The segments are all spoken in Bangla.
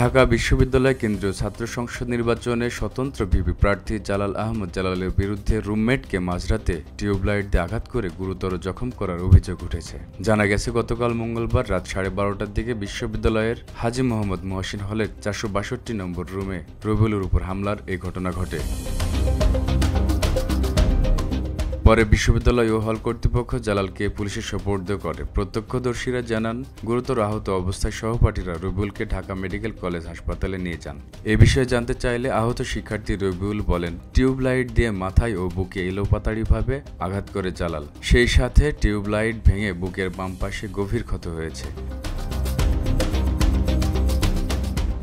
ঢাকা বিশ্ববিদ্যালয় কেন্দ্রীয় ছাত্র সংসদ নির্বাচনে স্বতন্ত্র ভিপি প্রার্থী জালাল আহমদ জালালের বিরুদ্ধে রুমমেটকে মাঝরাতে টিউবলাইট দিয়ে আঘাত করে গুরুতর জখম করার অভিযোগ উঠেছে। জানা গেছে, গতকাল মঙ্গলবার রাত 12:30টার দিকে বিশ্ববিদ্যালয়ের হাজী মোহাম্মদ মহসিন হলের 462 নম্বর রুমে রবিউলের উপর হামলার এই ঘটনা ঘটে। পরে বিশ্ববিদ্যালয় ও হল কর্তৃপক্ষ জালালকে পুলিশে সোপর্দ করে। প্রত্যক্ষদর্শীরা জানান, গুরুতর আহত অবস্থায় সহপাঠীরা রবিউলকে ঢাকা মেডিকেল কলেজ হাসপাতালে নিয়ে যান। এ বিষয়ে জানতে চাইলে আহত শিক্ষার্থী রবিউল বলেন, টিউবলাইট দিয়ে মাথায় ও বুকে এলোপাতাড়িভাবে আঘাত করে জালাল। সেই সাথে টিউবলাইট ভেঙে বুকের বাম পাশে গভীর ক্ষত হয়েছে।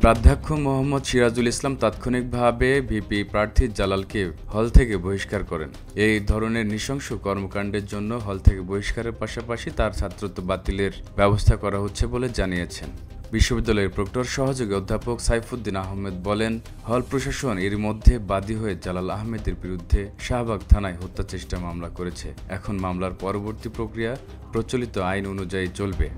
প্রাধ্যক্ষ মোহাম্মদ সিরাজুল ইসলাম তাৎক্ষণিকভাবে ভিপি প্রার্থী জালালকে হল থেকে বহিষ্কার করেন। এই ধরনের নৃশংস কর্মকাণ্ডের জন্য হল থেকে বহিষ্কারের পাশাপাশি তার ছাত্রত্ব বাতিলের ব্যবস্থা করা হচ্ছে বলে জানিয়েছেন। বিশ্ববিদ্যালয়ের প্রক্টর সহযোগী অধ্যাপক সাইফুদ্দিন আহমেদ বলেন, হল প্রশাসন এর মধ্যে বাদী হয়ে জালাল আহমেদের বিরুদ্ধে শাহবাগ থানায় হত্যা চেষ্টা মামলা করেছে। এখন মামলার পরবর্তী প্রক্রিয়া প্রচলিত আইন অনুযায়ী চলবে।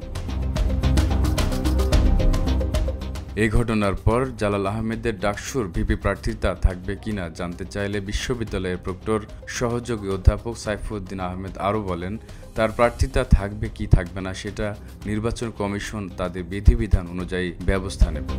এই ঘটনার পর জালাল আহমেদের ডাকসুর ভিপি প্রার্থিতা থাকবে কিনা জানতে চাইলে বিশ্ববিদ্যালয়ের প্রক্টর সহযোগী অধ্যাপক সাইফুদ্দিন আহমেদ আরও বলেন, তার প্রার্থিতা থাকবে কি থাকবে না সেটা নির্বাচন কমিশন তাদের বিধিবিধান অনুযায়ী ব্যবস্থা নেবে।